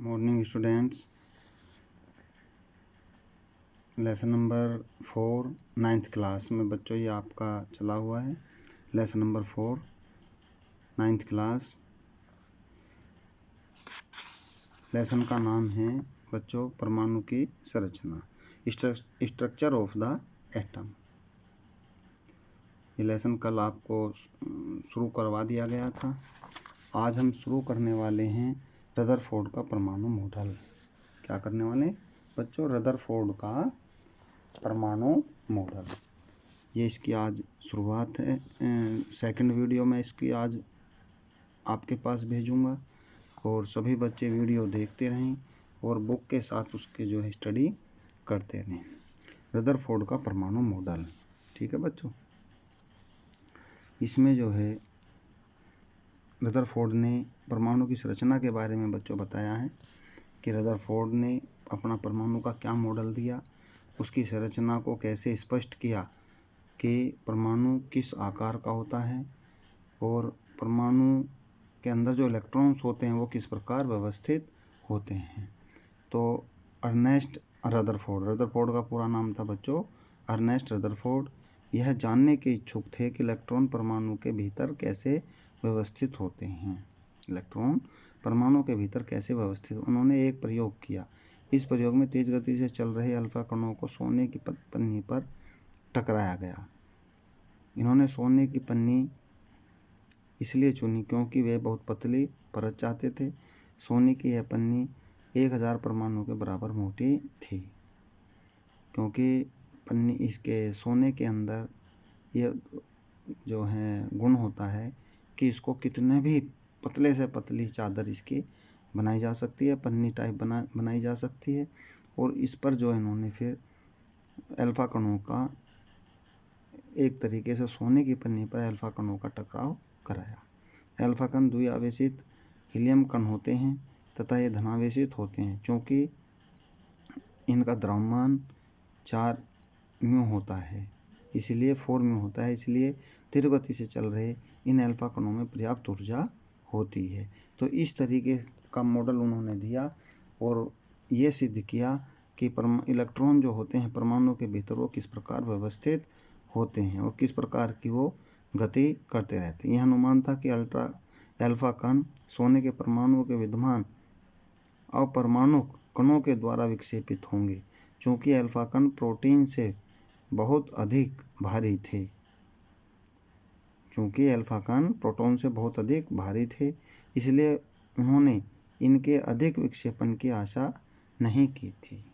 Morning students, lesson number 4 9th class में बच्चों ये आपका चला हुआ है। Lesson number 4 9th class. Lesson का नाम है बच्चों परमाणु की संरचना, स्ट्रक्चर ऑफ द एटम। ये लेसन कल आपको शुरू करवा दिया गया था। आज हम शुरू करने वाले हैं रदरफोर्ड का परमाणु मॉडल। क्या करने वाले बच्चों? रदरफोर्ड का परमाणु मॉडल। ये इसकी आज शुरुआत है। सेकंड वीडियो में इसकी आज आपके पास भेजूंगा और सभी बच्चे वीडियो देखते रहें और बुक के साथ उसके जो है स्टडी करते रहें। रदरफोर्ड का परमाणु मॉडल, ठीक है बच्चों। इसमें जो है रदरफोर्ड ने परमाणु की संरचना के बारे में बच्चों बताया है कि रदरफोर्ड ने अपना परमाणु का क्या मॉडल दिया, उसकी संरचना को कैसे स्पष्ट किया कि परमाणु किस आकार का होता है और परमाणु के अंदर जो इलेक्ट्रॉन्स होते हैं वो किस प्रकार व्यवस्थित होते हैं। तो अर्नेस्ट रदरफोर्ड का पूरा नाम था बच्चों अर्नेस्ट रदरफोर्ड। यह जानने के इच्छुक थे कि इलेक्ट्रॉन परमाणु के भीतर कैसे व्यवस्थित होते हैं। इलेक्ट्रॉन परमाणु के भीतर कैसे व्यवस्थित, उन्होंने एक प्रयोग किया। इस प्रयोग में तेज गति से चल रहे अल्फा कणों को सोने की पन्नी पर टकराया गया। इन्होंने सोने की पन्नी इसलिए चुनी क्योंकि वे बहुत पतली परत चाहते थे। सोने की यह पन्नी 1000 परमाणु के बराबर मोटी थी, क्योंकि पन्नी इसके सोने के अंदर ये जो है गुण होता है कि इसको कितने भी पतले से पतली चादर इसकी बनाई जा सकती है, पन्नी टाइप बनाई जा सकती है। और इस पर जो इन्होंने फिर अल्फा कणों का एक तरीके से सोने की पन्नी पर अल्फा कणों का टकराव कराया। अल्फा कण द्विआवेशित हीलियम कण होते हैं तथा ये धनावेशित होते हैं। चूँकि इनका द्रव्यमान 4 म्यू होता है, इसलिए 4 म्यू होता है, इसलिए तीव्र गति से चल रहे इन अल्फा कणों में पर्याप्त ऊर्जा होती है। तो इस तरीके का मॉडल उन्होंने दिया और ये सिद्ध किया कि इलेक्ट्रॉन जो होते हैं परमाणु के भीतर वो किस प्रकार व्यवस्थित होते हैं और किस प्रकार की वो गति करते रहते हैं। यह अनुमान था कि अल्फा कण सोने के परमाणुओं के विद्यमान अपरमाणु कणों के द्वारा विक्षेपित होंगे। चूँकि अल्फा कण प्रोटीन से बहुत अधिक भारी थे, चूँकि अल्फा कण प्रोटॉन से बहुत अधिक भारी थे, इसलिए उन्होंने इनके अधिक विक्षेपण की आशा नहीं की थी।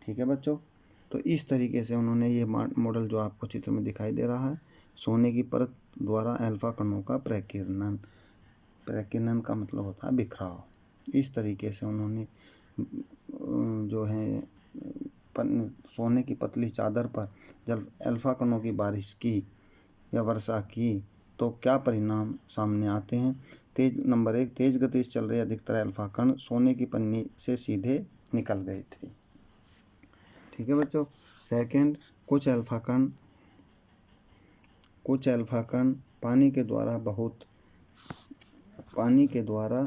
ठीक है बच्चों, तो इस तरीके से उन्होंने ये मॉडल जो आपको चित्र में दिखाई दे रहा है, सोने की परत द्वारा अल्फा कणों का प्रकीर्णन का मतलब होता है बिखराव। इस तरीके से उन्होंने जो है सोने की पतली चादर पर जब अल्फा कणों की बारिश की या वर्षा की तो क्या परिणाम सामने आते हैं। नंबर 1, तेज गति से चल रहे अधिकतर अल्फा कण सोने की पन्नी से सीधे निकल गए थे। ठीक है बच्चों। सेकंड, कुछ अल्फा कण पानी के द्वारा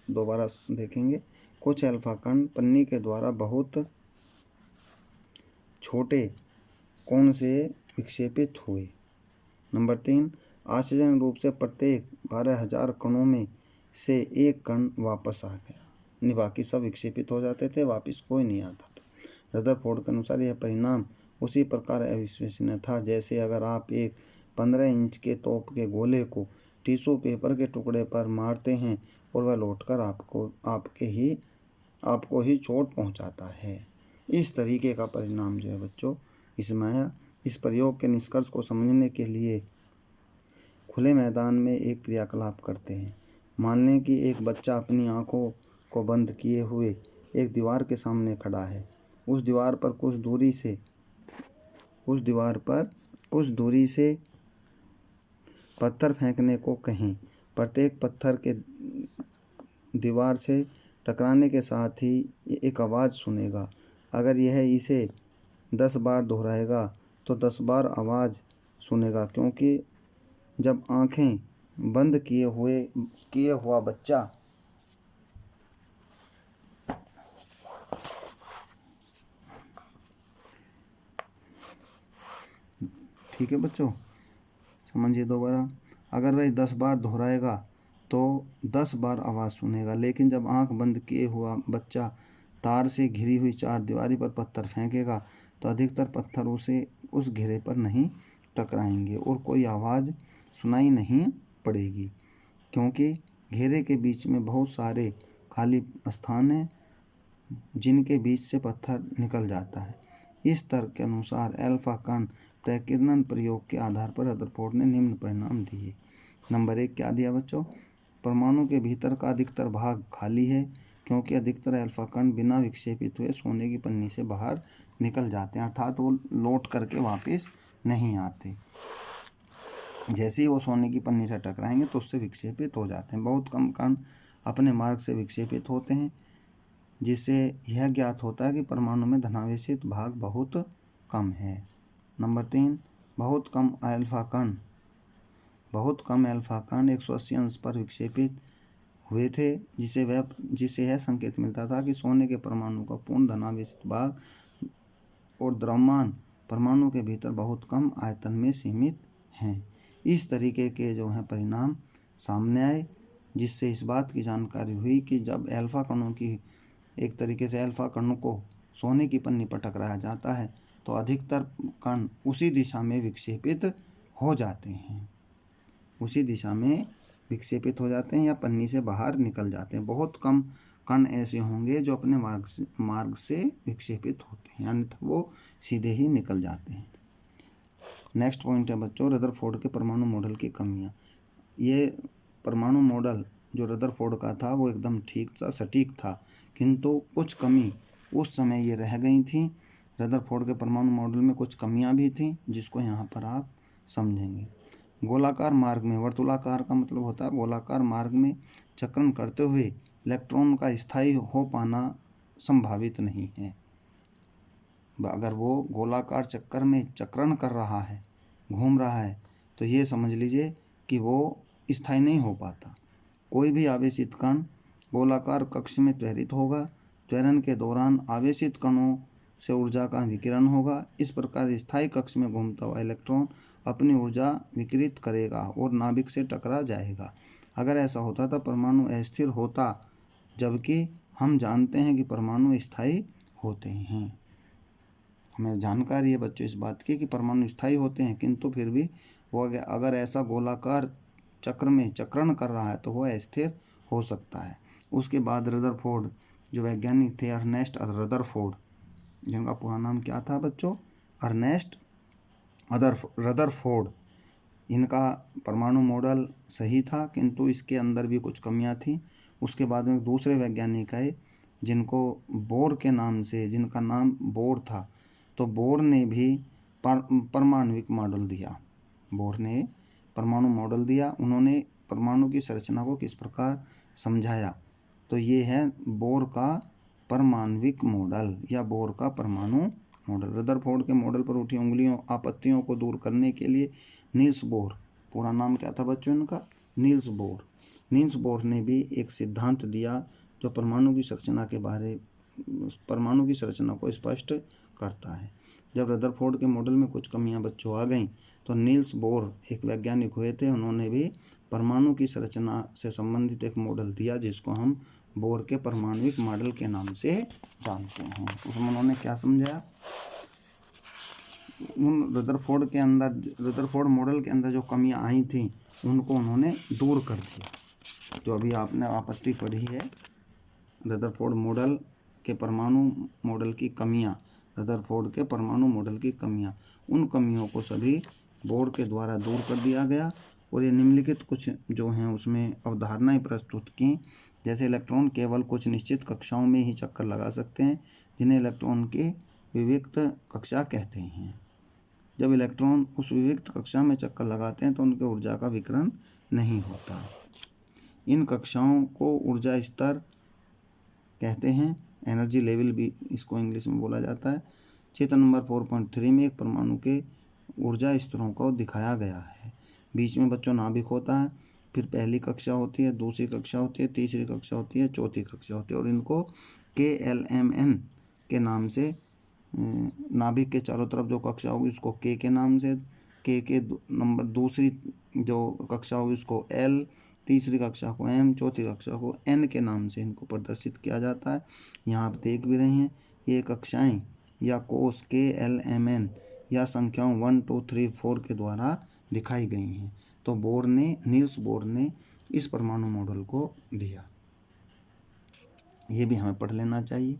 दोबारा देखेंगे। कुछ अल्फा कण पन्नी के द्वारा बहुत छोटे कोण से विक्षेपित हुए। नंबर 3, आश्चर्यजनक रूप से प्रत्येक 12,000 कणों में से एक कण वापस आ गया। नहीं, बाकी सब विक्षेपित हो जाते थे, वापस कोई नहीं आता था। रदरफोर्ड के अनुसार यह परिणाम उसी प्रकार अविश्वसनीय था जैसे अगर आप एक 15 इंच के तोप के गोले को टिश्यू पेपर के टुकड़े पर मारते हैं और वह लौटकर आपको ही चोट पहुंचाता है। इस तरीके का परिणाम जो है बच्चों इसमें आया। इस प्रयोग के निष्कर्ष को समझने के लिए खुले मैदान में एक क्रियाकलाप करते हैं। मान लें कि एक बच्चा अपनी आँखों को बंद किए हुए एक दीवार के सामने खड़ा है। उस दीवार पर कुछ दूरी से पत्थर फेंकने को कहें। प्रत्येक पत्थर के दीवार से टकराने के साथ ही एक आवाज़ सुनेगा। अगर यह इसे 10 बार दोहराएगा तो 10 बार आवाज़ सुनेगा, क्योंकि जब आँखें बंद किए हुआ बच्चा ठीक है बच्चों, समझिए दोबारा। अगर वह 10 बार दोहराएगा तो 10 बार आवाज़ सुनेगा, लेकिन जब आंख बंद किए हुआ बच्चा तार से घिरी हुई चारदीवारी पर पत्थर फेंकेगा तो अधिकतर पत्थर उसे उस घेरे पर नहीं टकराएंगे और कोई आवाज़ सुनाई नहीं पड़ेगी, क्योंकि घेरे के बीच में बहुत सारे खाली स्थान हैं जिनके बीच से पत्थर निकल जाता है। इस तर्क के अनुसार अल्फा कण प्रकीर्णन प्रयोग के आधार पर रदरफोर्ड ने निम्न परिणाम दिए। नंबर 1 क्या दिया बच्चों? परमाणु के भीतर का अधिकतर भाग खाली है, क्योंकि अधिकतर अल्फा कण बिना विक्षेपित हुए सोने की पन्नी से बाहर निकल जाते हैं, अर्थात वो लौट करके वापस नहीं आते। जैसे ही वो सोने की पन्नी से टकराएंगे तो उससे विक्षेपित हो जाते हैं। बहुत कम कण अपने मार्ग से विक्षेपित होते हैं, जिससे यह ज्ञात होता है कि परमाणु में धनावेशित भाग बहुत कम है। नंबर 3, बहुत कम अल्फा कण 180 अंश पर विक्षेपित हुए थे, जिसे यह संकेत मिलता था कि सोने के परमाणु का पूर्ण धनावेशित भाग और द्रव्यमान परमाणु के भीतर बहुत कम आयतन में सीमित हैं। इस तरीके के जो हैं परिणाम सामने आए, जिससे इस बात की जानकारी हुई कि जब अल्फा कणों की एक तरीके से अल्फा कणों को सोने की पन्नी पर टकराया जाता है तो अधिकतर कण उसी दिशा में विक्षेपित हो जाते हैं, या पन्नी से बाहर निकल जाते हैं। बहुत कम कण ऐसे होंगे जो अपने मार्ग से विक्षेपित होते हैं, अन्यथा वो सीधे ही निकल जाते हैं। नेक्स्ट पॉइंट है बच्चों, रदरफोर्ड के परमाणु मॉडल की कमियां। ये परमाणु मॉडल जो रदरफोर्ड का था वो एकदम ठीक था, सटीक था, किंतु कुछ कमी उस समय ये रह गई थी। रदरफोर्ड के परमाणु मॉडल में कुछ कमियां भी थीं, जिसको यहाँ पर आप समझेंगे। गोलाकार मार्ग में, वर्तुलाकार का मतलब होता है गोलाकार मार्ग में चक्रण करते हुए इलेक्ट्रॉन का स्थायी हो पाना संभावित नहीं है। अगर वो गोलाकार चक्कर में चक्रण कर रहा है, घूम रहा है, तो ये समझ लीजिए कि वो स्थायी नहीं हो पाता। कोई भी आवेशित कण गोलाकार कक्ष में त्वरित होगा। त्वरण के दौरान आवेशित कणों से ऊर्जा का विकिरण होगा। इस प्रकार स्थायी कक्ष में घूमता हुआ इलेक्ट्रॉन अपनी ऊर्जा विकिरित करेगा और नाभिक से टकरा जाएगा। अगर ऐसा होता तो परमाणु अस्थिर होता, जबकि हम जानते हैं कि परमाणु स्थायी होते हैं। हमें जानकारी है बच्चों इस बात की कि परमाणु स्थायी होते हैं, किंतु फिर भी वो अगर ऐसा गोलाकार चक्र में चक्रण कर रहा है तो वह अस्थिर हो सकता है। उसके बाद रदरफोर्ड जो वैज्ञानिक थे, अर्नेस्ट रदरफोर्ड, जिनका पूरा नाम क्या था बच्चों? Ernest Rutherford. इनका परमाणु मॉडल सही था, किंतु इसके अंदर भी कुछ कमियां थी। उसके बाद में दूसरे वैज्ञानिक आए जिनका नाम बोर था। तो बोर ने भी परमाणुविक मॉडल दिया। बोर ने परमाणु मॉडल दिया। उन्होंने परमाणु की संरचना को किस प्रकार समझाया, तो ये है बोर का परमाणुविक मॉडल या बोर का परमाणु मॉडल। रदरफोर्ड के मॉडल पर उठी आपत्तियों को दूर करने के लिए नील्स बोर, पूरा नाम क्या था बच्चों इनका? नील्स बोर ने भी एक सिद्धांत दिया जो परमाणु की संरचना को स्पष्ट करता है। जब रदरफोर्ड के मॉडल में कुछ कमियां बच्चों आ गईं तो नील्स बोर एक वैज्ञानिक हुए थे। उन्होंने भी परमाणु की संरचना से संबंधित एक मॉडल दिया, जिसको हम बोर के परमाणुविक मॉडल के नाम से जानते हैं। उसमें उन्होंने क्या समझाया? उन रदरफोर्ड मॉडल के अंदर जो कमियां आई थी उनको उन्होंने दूर कर दिया। जो अभी आपने आपत्ति पढ़ी है रदरफोर्ड मॉडल के परमाणु मॉडल की कमियां, उन कमियों को सभी बोर के द्वारा दूर कर दिया गया। और ये निम्नलिखित कुछ जो हैं उसमें अवधारणाएं प्रस्तुत की। जैसे इलेक्ट्रॉन केवल कुछ निश्चित कक्षाओं में ही चक्कर लगा सकते हैं, जिन्हें इलेक्ट्रॉन की विविक्त कक्षा कहते हैं। जब इलेक्ट्रॉन उस विविक्त कक्षा में चक्कर लगाते हैं तो उनके ऊर्जा का विकिरण नहीं होता। इन कक्षाओं को ऊर्जा स्तर कहते हैं, एनर्जी लेवल भी इसको इंग्लिश में बोला जाता है। चित्र नंबर 4.3 में एक परमाणु के ऊर्जा स्तरों को दिखाया गया है। बीच में बच्चों नाभिक होता है, फिर पहली कक्षा होती है, दूसरी कक्षा होती है, तीसरी कक्षा होती है, चौथी कक्षा होती है, और इनको KLMN के नाम से नाभिक के चारों तरफ जो कक्षा होगी उसको K के नाम से के नंबर दूसरी जो कक्षा होगी उसको एल, तीसरी कक्षा को एम, चौथी कक्षा को एन के नाम से इनको प्रदर्शित किया जाता है। यहाँ आप देख भी रहे हैं ये कक्षाएं या कोष के एल एम एन या संख्याओं 1 2 3 4 के द्वारा दिखाई गई हैं। तो नील्स बोर ने इस परमाणु मॉडल को दिया। ये भी हमें पढ़ लेना चाहिए।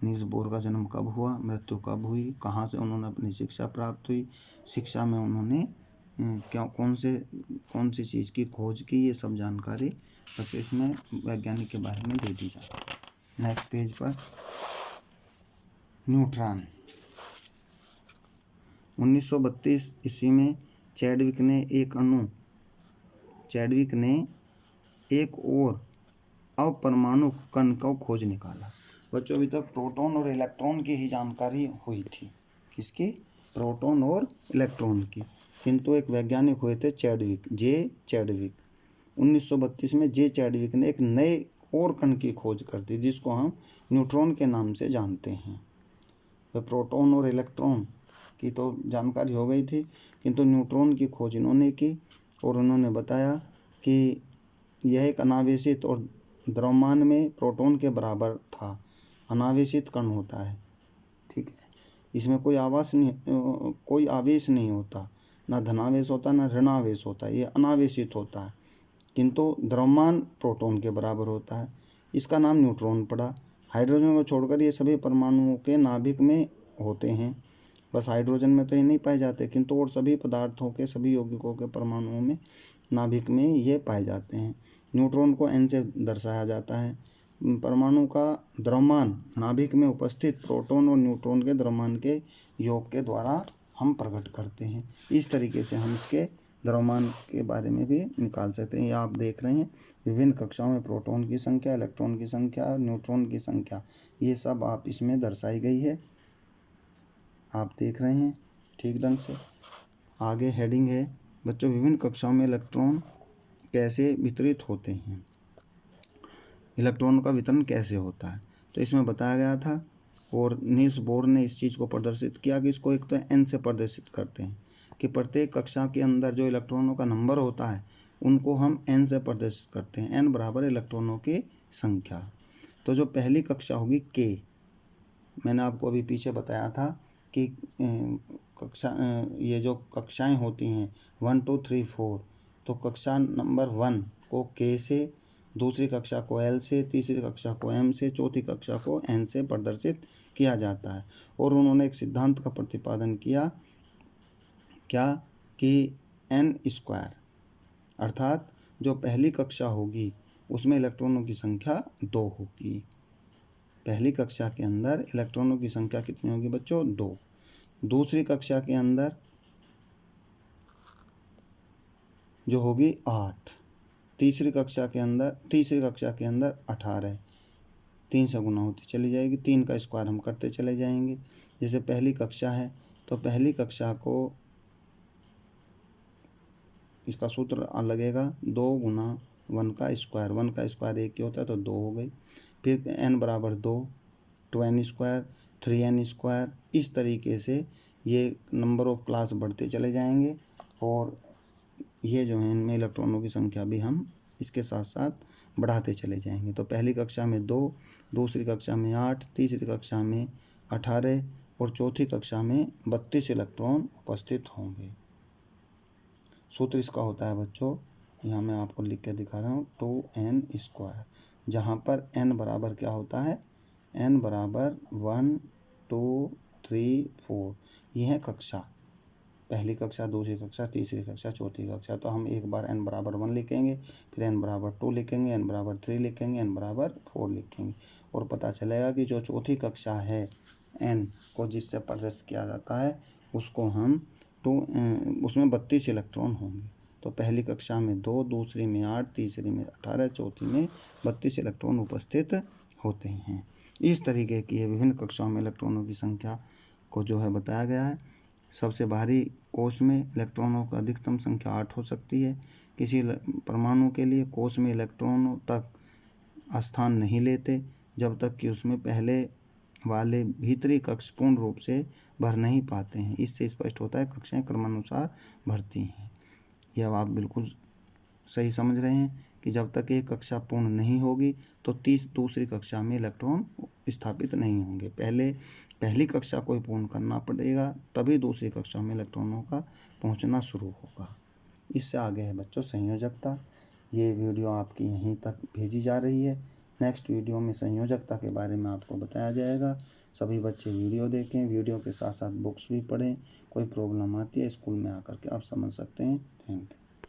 नील्स बोर का जन्म कब हुआ, मृत्यु कब हुई, कहाँ से उन्होंने अपनी शिक्षा प्राप्त हुई, शिक्षा में उन्होंने कौन सी चीज़ की खोज की, ये सब जानकारी बच्चों इसमें वैज्ञानिक के बारे में दे दी जाती है। नेक्स्ट पेज पर न्यूट्रॉन। 1932 ईस्वी में चैडविक ने एक और अपरमाणु कण का खोज निकाला। बच्चों अभी तक प्रोटॉन और इलेक्ट्रॉन की ही जानकारी हुई थी। किसकी? प्रोटॉन और इलेक्ट्रॉन की। किंतु एक वैज्ञानिक हुए थे जे चैडविक। 1932 में जे चैडविक ने एक नए और कण की खोज कर दी जिसको हम न्यूट्रॉन के नाम से जानते हैं। तो प्रोटॉन और इलेक्ट्रॉन की तो जानकारी हो गई थी, किंतु न्यूट्रॉन की खोज इन्होंने की और उन्होंने बताया कि यह एक अनावेशित और द्रव्यमान में प्रोटॉन के बराबर था। अनावेशित कण होता है, ठीक है। इसमें कोई आवेश नहीं होता, ना धनावेश होता ना ऋणावेश होता, ये अनावेशित होता है, किंतु द्रव्यमान प्रोटॉन के बराबर होता है। इसका नाम न्यूट्रॉन पड़ा। हाइड्रोजन को छोड़कर ये सभी परमाणुओं के नाभिक में होते हैं। बस हाइड्रोजन में तो ये नहीं पाए जाते, किंतु और सभी पदार्थों के, सभी यौगिकों के परमाणुओं में, नाभिक में ये पाए जाते हैं। न्यूट्रॉन को एन से दर्शाया जाता है। परमाणु का द्रव्यमान नाभिक में उपस्थित प्रोटॉन और न्यूट्रॉन के द्रव्यमान के योग के द्वारा हम प्रकट करते हैं। इस तरीके से हम इसके द्रव्यमान के बारे में भी निकाल सकते हैं। ये आप देख रहे हैं विभिन्न कक्षाओं में प्रोटॉन की संख्या, इलेक्ट्रॉन की संख्या, न्यूट्रॉन की संख्या, ये सब आप इसमें दर्शाई गई है, आप देख रहे हैं ठीक ढंग से। आगे हेडिंग है बच्चों, विभिन्न कक्षाओं में इलेक्ट्रॉन कैसे वितरित होते हैं, इलेक्ट्रॉन का वितरण कैसे होता है। तो इसमें बताया गया था और नील्स बोर ने इस चीज़ को प्रदर्शित किया कि इसको एक तो एन से प्रदर्शित करते हैं कि प्रत्येक कक्षा के अंदर जो इलेक्ट्रॉनों का नंबर होता है उनको हम एन से प्रदर्शित करते हैं। एन बराबर इलेक्ट्रॉनों की संख्या। तो जो पहली कक्षा होगी के, मैंने आपको अभी पीछे बताया था कि ये जो कक्षाएं होती हैं 1 2 3 4, तो कक्षा नंबर 1 को के से, दूसरी कक्षा को एल से, तीसरी कक्षा को एम से, चौथी कक्षा को एन से प्रदर्शित किया जाता है। और उन्होंने एक सिद्धांत का प्रतिपादन किया, क्या कि एन स्क्वायर, अर्थात जो पहली कक्षा होगी उसमें इलेक्ट्रॉनों की संख्या 2 होगी। पहली कक्षा के अंदर इलेक्ट्रॉनों की संख्या कितनी होगी बच्चों? 2। दूसरी कक्षा के अंदर जो होगी 8, तीसरी कक्षा के अंदर 18, 3 से गुना होती चली जाएगी, 3 का स्क्वायर हम करते चले जाएंगे। जैसे पहली कक्षा है तो पहली कक्षा को इसका सूत्र लगेगा 2 गुना 1 का स्क्वायर, 1 का स्क्वायर 1 ही होता है तो 2 हो गई। फिर n बराबर 2, 2n स्क्वायर, 3n स्क्वायर, इस तरीके से ये नंबर ऑफ क्लास बढ़ते चले जाएंगे और ये जो है इनमें इलेक्ट्रॉनों की संख्या भी हम इसके साथ साथ बढ़ाते चले जाएंगे। तो पहली कक्षा में 2, दूसरी कक्षा में 8, तीसरी कक्षा में 18 और चौथी कक्षा में 32 इलेक्ट्रॉन उपस्थित होंगे। सूत्र इसका होता है बच्चों, यहाँ मैं आपको लिख के दिखा रहा हूँ, 2n स्क्वायर, जहाँ पर n बराबर क्या होता है? n बराबर 1 2 3 4, ये है कक्षा, पहली कक्षा, दूसरी कक्षा, तीसरी कक्षा, चौथी कक्षा। तो हम एक बार n बराबर 1 लिखेंगे, फिर n बराबर 2 लिखेंगे, n बराबर 3 लिखेंगे, n बराबर 4 लिखेंगे और पता चलेगा कि जो चौथी कक्षा है n को जिससे प्रदर्शित किया जाता है उसको हम उसमें 32 इलेक्ट्रॉन होंगे। तो पहली कक्षा में 2, दूसरी में 8, तीसरी में 18, चौथी में 32 इलेक्ट्रॉन उपस्थित होते हैं। इस तरीके की विभिन्न कक्षाओं में इलेक्ट्रॉनों की संख्या को जो है बताया गया है। सबसे बाहरी कोश में इलेक्ट्रॉनों की अधिकतम संख्या 8 हो सकती है। किसी परमाणु के लिए कोश में इलेक्ट्रॉनों तक स्थान नहीं लेते जब तक कि उसमें पहले वाले भीतरी कक्ष पूर्ण रूप से भर नहीं पाते हैं। इससे स्पष्ट होता है कक्षाएं क्रमानुसार भरती हैं। यह आप बिल्कुल सही समझ रहे हैं कि जब तक एक कक्षा पूर्ण नहीं होगी तो दूसरी कक्षा में इलेक्ट्रॉन स्थापित नहीं होंगे। पहली कक्षा को पूर्ण करना पड़ेगा, तभी दूसरी कक्षा में इलेक्ट्रॉनों का पहुंचना शुरू होगा। इससे आगे है बच्चों संयोजकता। ये वीडियो आपकी यहीं तक भेजी जा रही है। नेक्स्ट वीडियो में संयोजकता के बारे में आपको बताया जाएगा। सभी बच्चे वीडियो देखें, वीडियो के साथ साथ बुक्स भी पढ़ें। कोई प्रॉब्लम आती है स्कूल में आकर के आप समझ सकते हैं। Thank you.